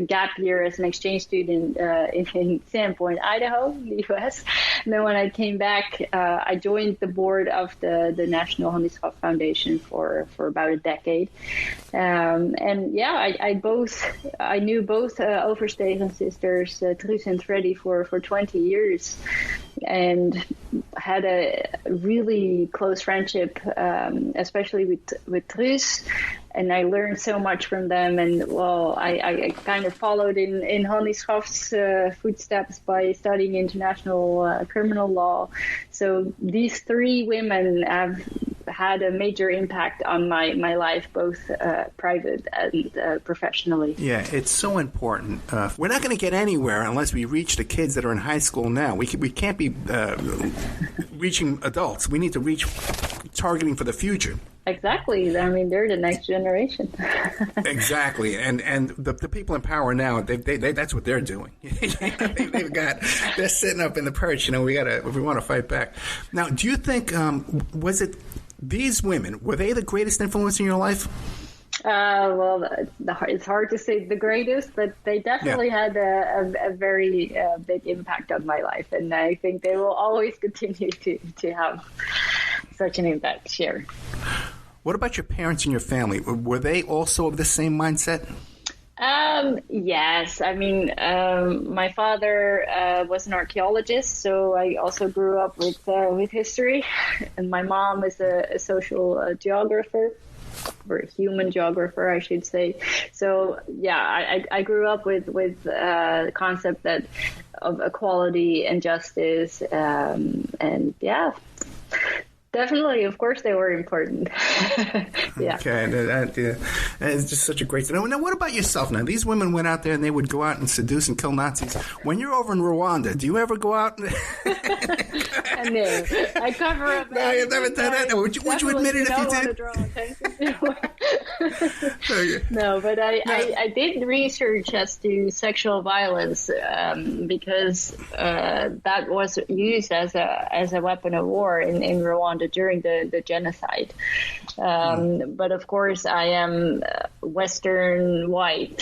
gap year as an exchange student in Sandpoint, Idaho, in the U.S. And then when I came back, I joined the board of the National Hannie Schaft Foundation for about a decade. I knew both Oversteegen sisters, Truus and Freddie, for 20 years, and had a really close friendship, especially with Truus. And I learned so much from them. And I kind of followed in Hannie Schaft's footsteps by studying international criminal law. So these three women have had a major impact on my life, both private and professionally. Yeah, it's so important. We're not going to get anywhere unless we reach the kids that are in high school now. We can't be reaching adults. We need to reach targeting for the future. Exactly. I mean, they're the next generation. Exactly, and the people in power now, they that's what they're doing. They're sitting up in the perch. We want to fight back. Now, do you think was it these women, were they the greatest influence in your life? It's hard to say the greatest, but they definitely had a very big impact on my life, and I think they will always continue to have such an impact. Sure. What about your parents and your family? Were they also of the same mindset? Yes. I mean, my father was an archaeologist, so I also grew up with history, and my mom is a social geographer, or human geographer, I should say. So yeah, I grew up with the concept of equality and justice, and yeah. Definitely, of course, they were important. Yeah. Okay, it's just such a great story. Now, what about yourself? Now, these women went out there and they would go out and seduce and kill Nazis. When you're over in Rwanda, do you ever go out? No, I cover up. No, you've never done that. Would you admit it if you did? No, but I did research as to sexual violence because that was used as a weapon of war in Rwanda during the genocide. But of course, I am Western white,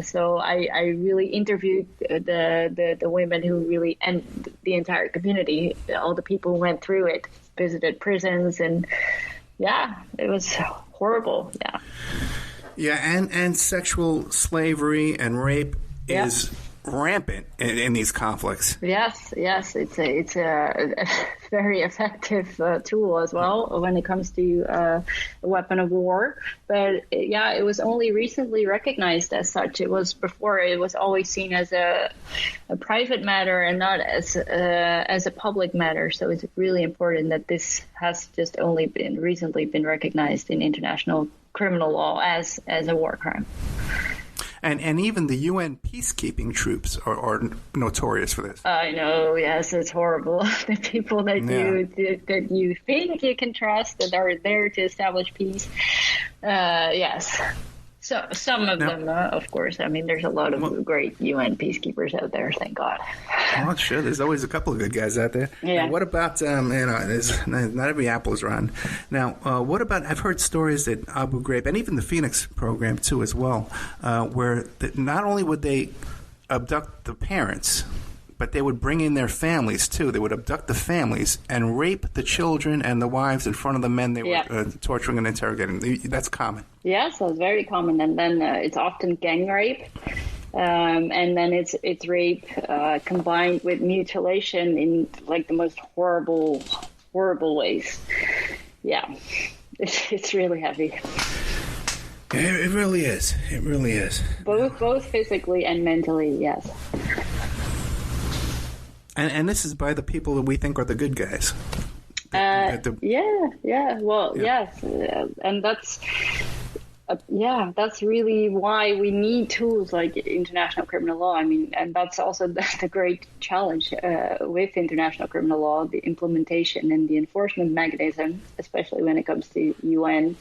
so I really interviewed the women who really, and the entire community, all the people who went through it, visited prisons, and yeah, it was horrible. Yeah. Yeah, and sexual slavery and rape is rampant in these conflicts. Yes, it's a very effective tool as well when it comes to a weapon of war. But yeah, it was only recently recognized as such. It was before, it was always seen as a private matter and not as a public matter. So it's really important that this has just only recently been recognized in international criminal law as a war crime. And even the UN peacekeeping troops are notorious for this. I know, yes, it's horrible. The people that you think you can trust that are there to establish peace. Yes. So some of them, of course. I mean, there's a lot of great UN peacekeepers out there, thank God. Well, sure. There's always a couple of good guys out there. Yeah. Now, what about, not every apple is rotten. Now, what about, I've heard stories that Abu Ghraib, and even the Phoenix program too as well, where not only would they abduct the parents, but they would bring in their families too. They would abduct the families and rape the children and the wives in front of the men they were torturing and interrogating. That's common. Yeah, so it's very common. And then it's often gang rape. And then it's rape combined with mutilation in like the most horrible ways. Yeah, it's really heavy. It really is. It really is. Both physically and mentally, yes. And this is by the people that we think are the good guys. Yes. And that's really why we need tools like international criminal law. I mean, and that's also the great challenge with international criminal law, the implementation and the enforcement mechanism, especially when it comes to UN.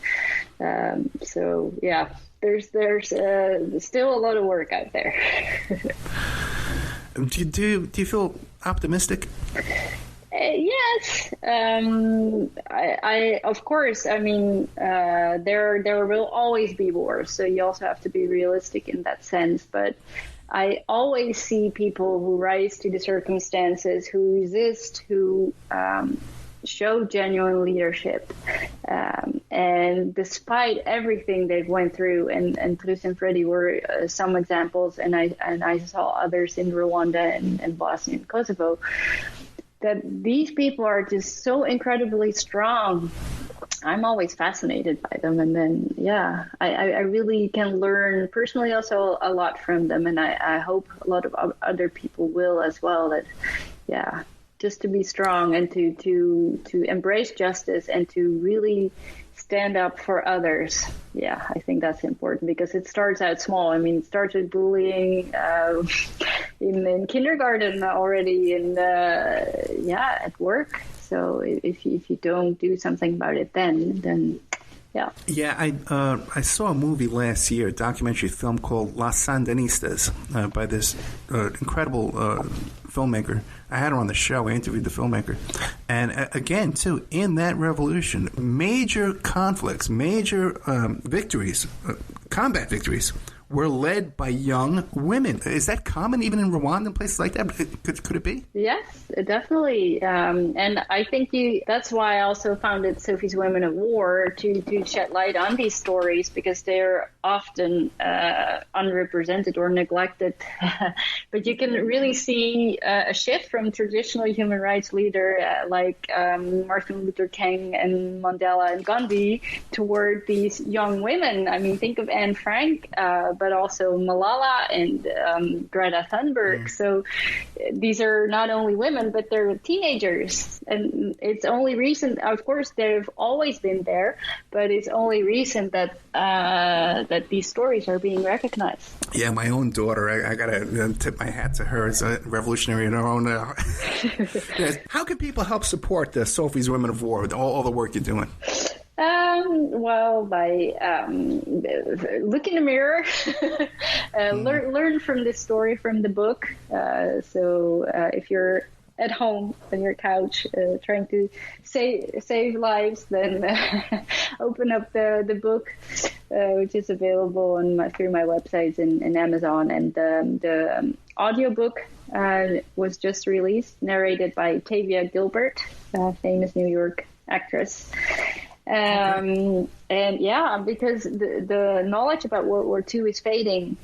So, yeah, there's still a lot of work out there. Do you feel optimistic? Yes, I of course. I mean, there will always be wars, so you also have to be realistic in that sense. But I always see people who rise to the circumstances, who resist, who show genuine leadership, and despite everything they've went through, and Truus and Freddie were some examples, and I saw others in Rwanda and Bosnia and Kosovo, that these people are just so incredibly strong. I'm always fascinated by them, and then I really can learn personally also a lot from them, and I hope a lot of other people will as well. That just to be strong and to embrace justice and to really stand up for others. Yeah, I think that's important because it starts out small. I mean, it starts with bullying in kindergarten already, and at work. So if you don't do something about it, then. Yeah. Yeah, I saw a movie last year, a documentary film called Las Sandinistas by this incredible filmmaker. I had her on the show. I interviewed the filmmaker. And again, too, in that revolution, major conflicts, major victories, combat victories, were led by young women. Is that common even in Rwanda and places like that? Could it be? Yes, definitely. And I think that's why I also founded Sophie's Women of War, to shed light on these stories, because they're often unrepresented or neglected. But you can really see a shift from traditional human rights leader like Martin Luther King and Mandela and Gandhi toward these young women. I mean, think of Anne Frank, but also Malala and Greta Thunberg. So these are not only women, but they're teenagers. And it's only recent, of course, they've always been there, but it's only recent that that these stories are being recognized. Yeah, my own daughter, I got to tip my hat to her as a revolutionary in her own. Yes. How can people help support the Sophie's Women of War with all the work you're doing? Well, by look in the mirror, learn from this story, from the book. So if you're at home on your couch trying to save lives, then open up the book, which is available through my websites and Amazon. And the audiobook was just released, narrated by Tavia Gilbert, famous New York actress. And because the knowledge about World War II is fading,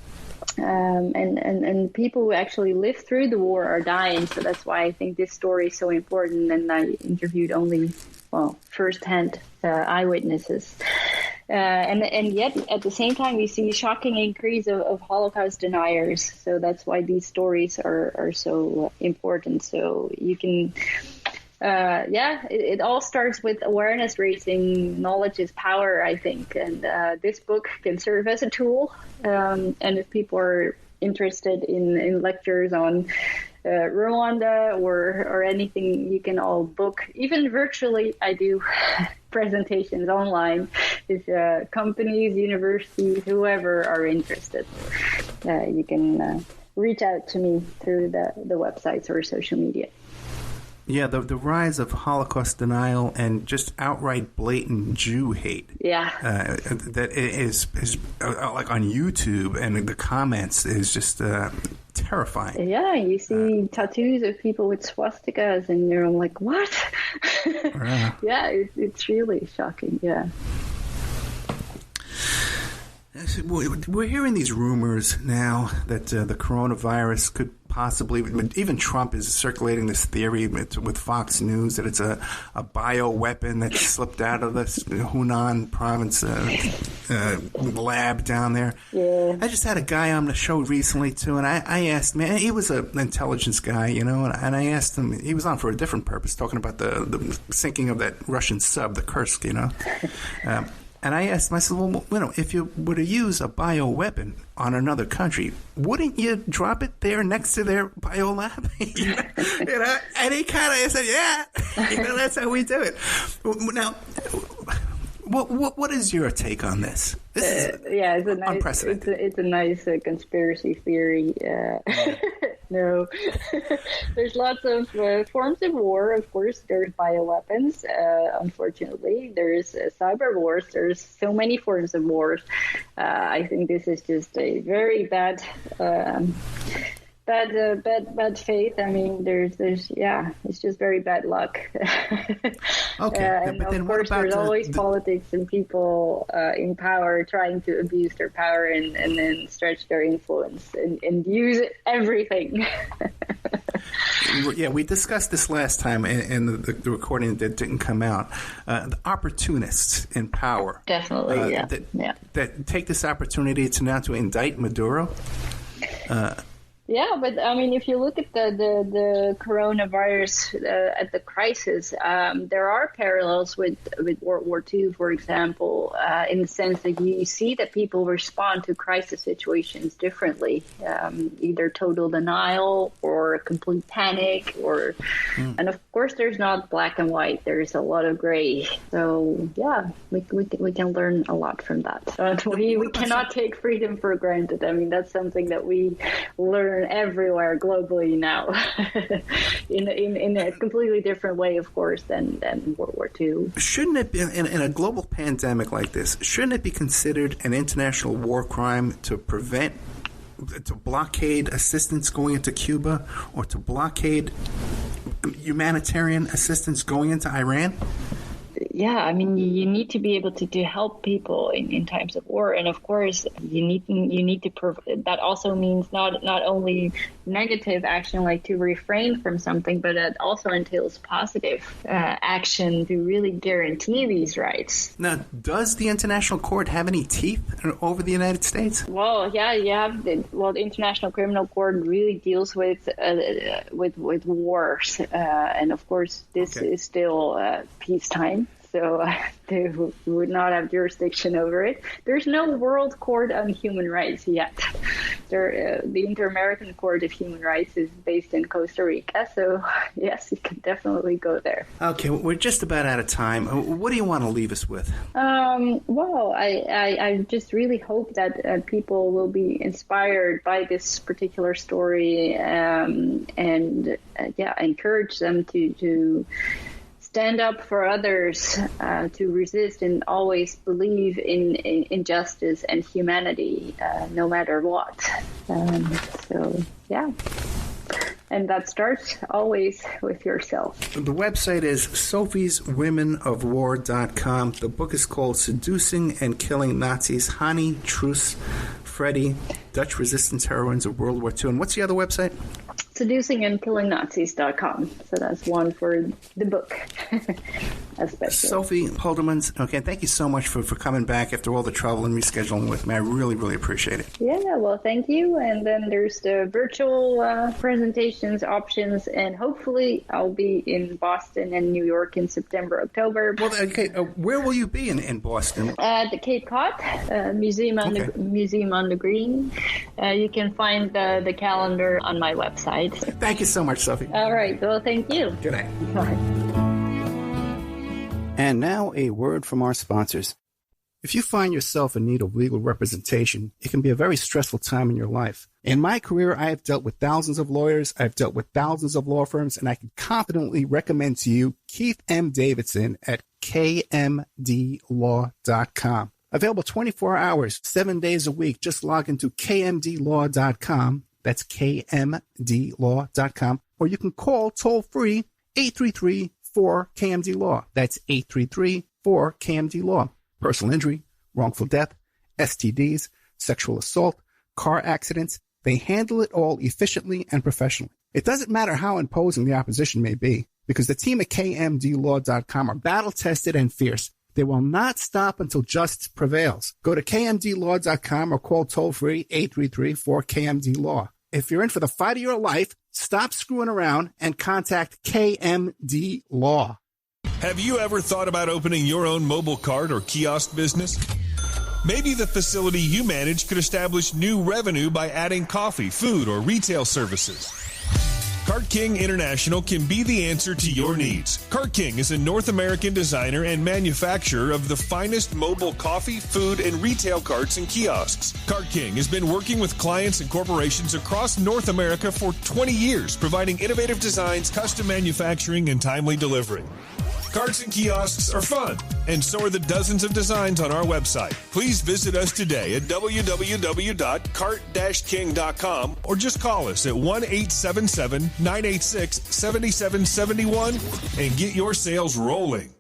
And people who actually lived through the war are dying. So that's why I think this story is so important. And I interviewed only, first-hand eyewitnesses. And yet, at the same time, we see a shocking increase of Holocaust deniers. So that's why these stories are so important. So you can... it all starts with awareness raising. Knowledge is power, I think. And this book can serve as a tool. And if people are interested in lectures on Rwanda or anything, you can all book. Even virtually, I do presentations online with companies, universities, whoever are interested. You can reach out to me through the websites or social media. Yeah, the rise of Holocaust denial and just outright blatant Jew hate. Yeah. That is like on YouTube, and the comments is just terrifying. Yeah, you see tattoos of people with swastikas, and you're like, what? Yeah, it's really shocking, yeah. We're hearing these rumors now that the coronavirus could possibly, even Trump is circulating this theory with Fox News that it's a bioweapon that slipped out of the Hunan province lab down there. Yeah. I just had a guy on the show recently, too, and I asked him, he was an intelligence guy, and I asked him, he was on for a different purpose, talking about the sinking of that Russian sub, the Kursk, And I asked him, I said, well, if you were to use a bioweapon on another country, wouldn't you drop it there next to their biolab? And he kind of said, yeah, that's how we do it. Now, what is your take on this? It's a nice, unprecedented. It's a nice conspiracy theory. No, there's lots of forms of war. Of course, there's bioweapons. Unfortunately, there's cyber wars. There's so many forms of wars. I think this is just a very bad faith. I mean, it's just very bad luck. Okay, and but then of course, there's always politics and people in power trying to abuse their power and then stretch their influence and use everything. Yeah, we discussed this last time in the recording that didn't come out. The opportunists in power. Definitely, that take this opportunity to indict Maduro. Yeah, but I mean, if you look at the coronavirus, at the crisis, there are parallels with World War II, for example, in the sense that you see that people respond to crisis situations differently, either total denial or complete panic, and of course, there's not black and white. There's a lot of gray. So yeah, we can learn a lot from that. We cannot take freedom for granted. I mean, that's something that we learn everywhere globally now in a completely different way, of course, than World War II. Shouldn't it be, in a global pandemic like this, shouldn't it be considered an international war crime to blockade assistance going into Cuba or to blockade humanitarian assistance going into Iran? Yeah, I mean, you need to be able to help people in times of war, and of course, you need to. That also means not only negative action, like to refrain from something, but it also entails positive action to really guarantee these rights. Now, does the international court have any teeth over the United States? Well, yeah, you have. The International Criminal Court really deals with wars, and of course, this is still peacetime. So they would not have jurisdiction over it. There's no World Court on Human Rights yet. The Inter-American Court of Human Rights is based in Costa Rica. So, yes, you can definitely go there. Okay, we're just about out of time. What do you want to leave us with? Well, I just really hope that people will be inspired by this particular story and encourage them to stand up for others, to resist and always believe in justice and humanity, no matter what. And that starts always with yourself. The website is sophieswomenofwar.com. The book is called Seducing and Killing Nazis. Hannie, Truus, Freddie, Dutch Resistance Heroines of World War II. And what's the other website? Seducing and KillingNazis.com. So that's one for the book. Especially. Sophie Holdermans, okay, thank you so much for coming back after all the trouble and rescheduling with me. I really, really appreciate it. Yeah, well, thank you. And then there's the virtual presentations options, and hopefully I'll be in Boston and New York in September, October. Well, okay, where will you be in Boston? At the Cape Cod Museum on the Green. You can find the calendar on my website. Thank you so much, Sophie. All right. Well, thank you. Good night. Bye. And now a word from our sponsors. If you find yourself in need of legal representation, it can be a very stressful time in your life. In my career, I have dealt with thousands of lawyers, I've dealt with thousands of law firms, and I can confidently recommend to you Keith M. Davidson at kmdlaw.com. Available 24 hours, 7 days a week. Just log into kmdlaw.com. That's kmdlaw.com. Or you can call toll-free 833-4KMD-LAW. That's 833-4KMD-LAW. Personal injury, wrongful death, STDs, sexual assault, car accidents. They handle it all efficiently and professionally. It doesn't matter how imposing the opposition may be, because the team at kmdlaw.com are battle-tested and fierce. They will not stop until justice prevails. Go to kmdlaw.com or call toll-free 833-4KMD-LAW. If you're in for the fight of your life, stop screwing around and contact KMD Law. Have you ever thought about opening your own mobile cart or kiosk business? Maybe the facility you manage could establish new revenue by adding coffee, food, or retail services. Cart King International can be the answer to your needs. Cart King is a North American designer and manufacturer of the finest mobile coffee, food, and retail carts and kiosks. Cart King has been working with clients and corporations across North America for 20 years, providing innovative designs, custom manufacturing, and timely delivery. Carts and kiosks are fun, and so are the dozens of designs on our website. Please visit us today at www.cart-king.com or just call us at 1-877-986-7771 and get your sales rolling.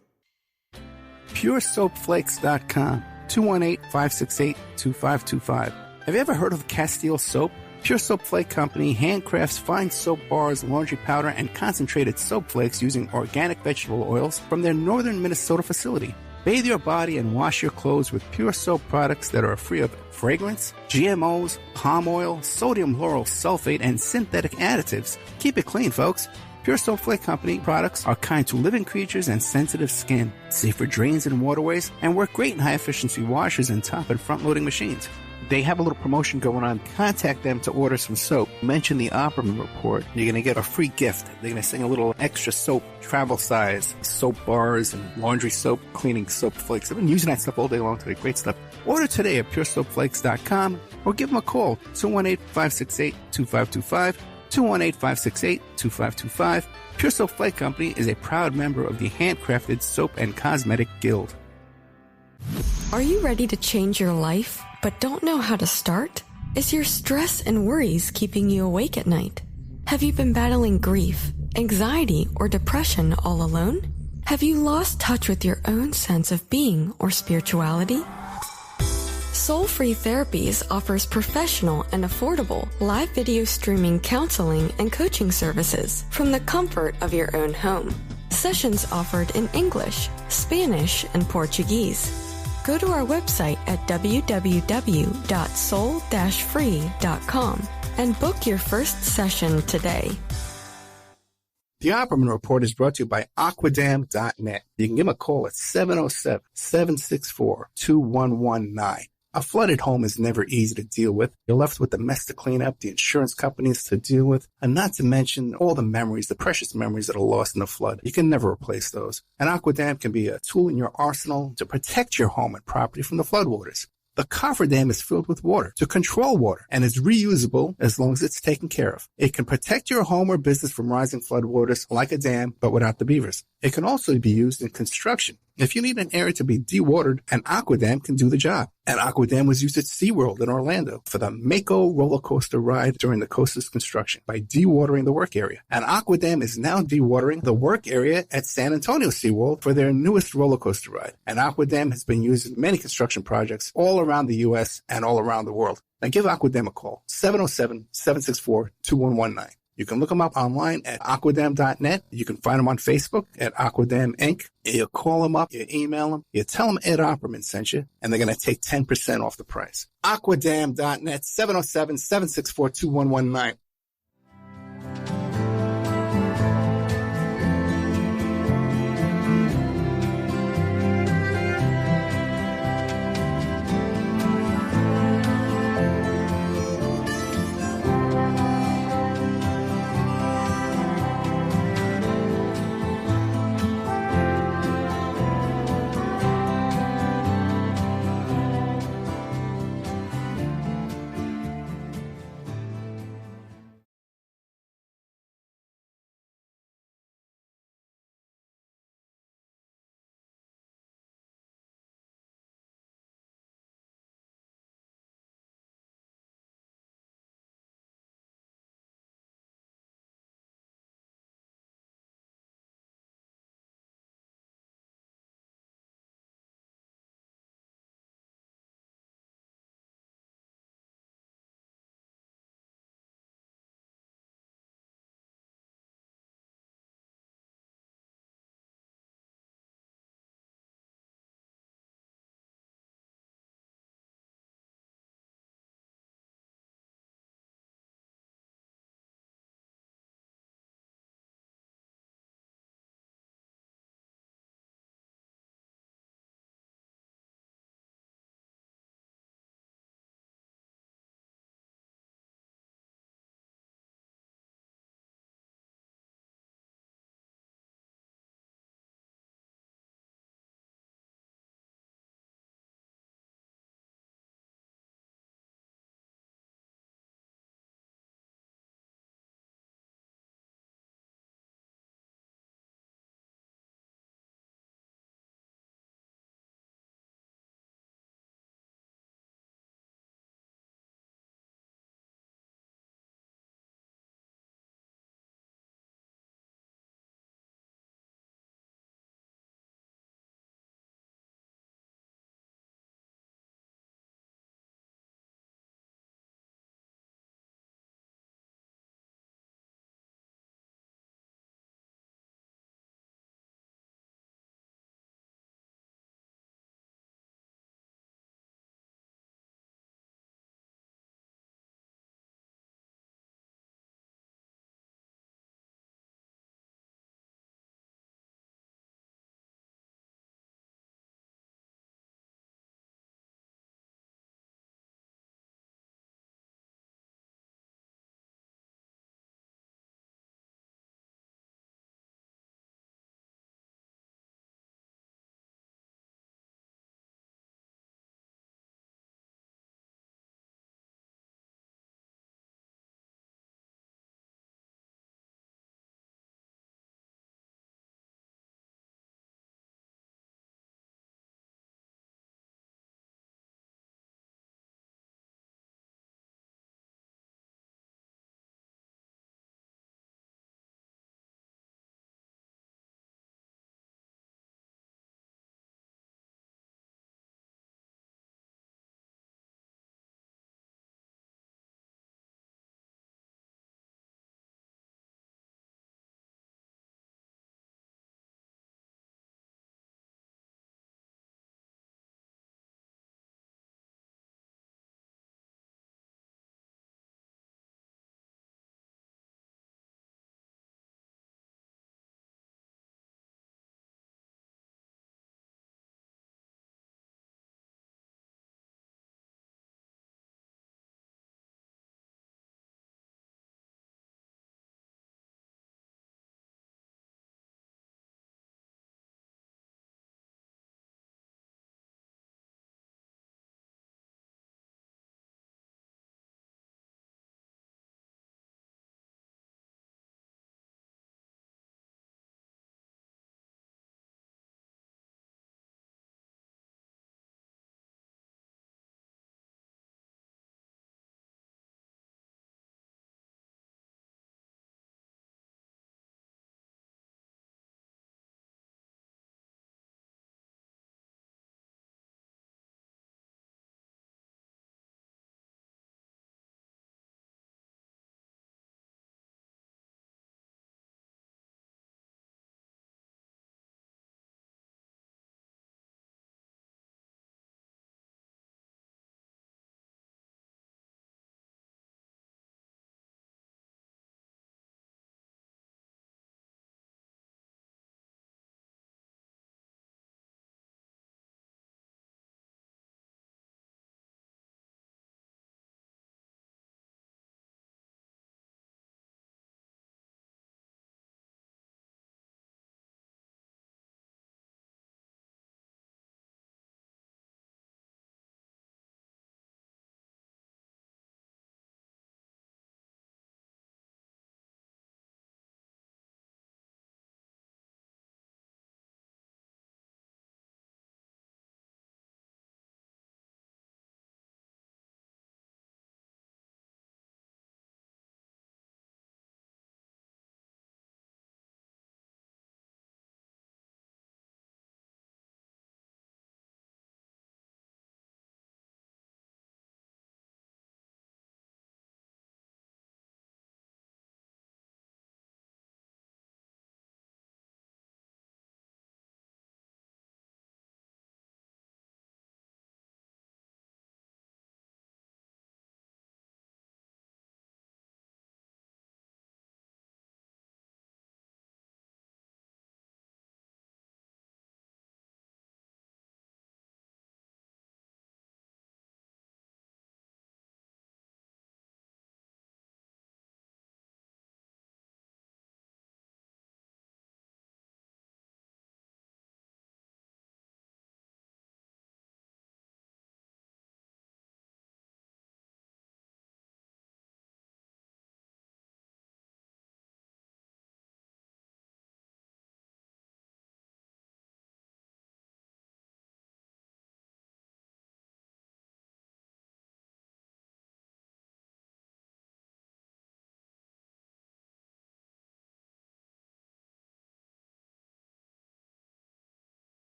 PureSoapFlakes.com, 218-568-2525. Have you ever heard of Castile Soap? Pure Soap Flake Company handcrafts fine soap bars, laundry powder, and concentrated soap flakes using organic vegetable oils from their northern Minnesota facility. Bathe your body and wash your clothes with Pure Soap products that are free of fragrance, GMOs, palm oil, sodium lauryl sulfate, and synthetic additives. Keep it clean, folks. Pure Soap Flake Company products are kind to living creatures and sensitive skin, safe for drains and waterways, and work great in high-efficiency washers and top and front-loading machines. They have a little promotion going on. Contact them to order some soap. Mention the Opperman Report. You're going to get a free gift. They're going to send a little extra soap, travel size, soap bars and laundry soap, cleaning soap flakes. I've been using that stuff all day long today. Great stuff. Order today at puresoapflakes.com or give them a call, 218-568-2525, 218-568-2525. Pure Soap Flake Company is a proud member of the Handcrafted Soap and Cosmetic Guild. Are you ready to change your life, but don't know how to start? Is your stress and worries keeping you awake at night? Have you been battling grief, anxiety, or depression all alone? Have you lost touch with your own sense of being or spirituality? Soul Free Therapies offers professional and affordable live video streaming counseling and coaching services from the comfort of your own home. Sessions offered in English, Spanish, and Portuguese. Go to our website at www.soul-free.com and book your first session today. The Opperman Report is brought to you by Aquadam.net. You can give them a call at 707-764-2119. A flooded home is never easy to deal with. You're left with the mess to clean up, the insurance companies to deal with, and not to mention all the memories, the precious memories that are lost in the flood. You can never replace those. And Aquadam can be a tool in your arsenal to protect your home and property from the floodwaters. The cofferdam is filled with water to control water and is reusable as long as it's taken care of. It can protect your home or business from rising floodwaters like a dam, but without the beavers. It can also be used in construction. If you need an area to be dewatered, an Aquadam can do the job. An Aquadam was used at SeaWorld in Orlando for the Mako roller coaster ride during the coaster's construction by dewatering the work area. An Aquadam is now dewatering the work area at San Antonio SeaWorld for their newest roller coaster ride. An Aquadam has been used in many construction projects all around the U.S. and all around the world. Now give Aquadam a call, 707-764-2119. You can look them up online at aquadam.net. You can find them on Facebook at Aquadam Inc. You call them up, you email them, you tell them Ed Opperman sent you, and they're going to take 10% off the price. Aquadam.net, 707-764-2119.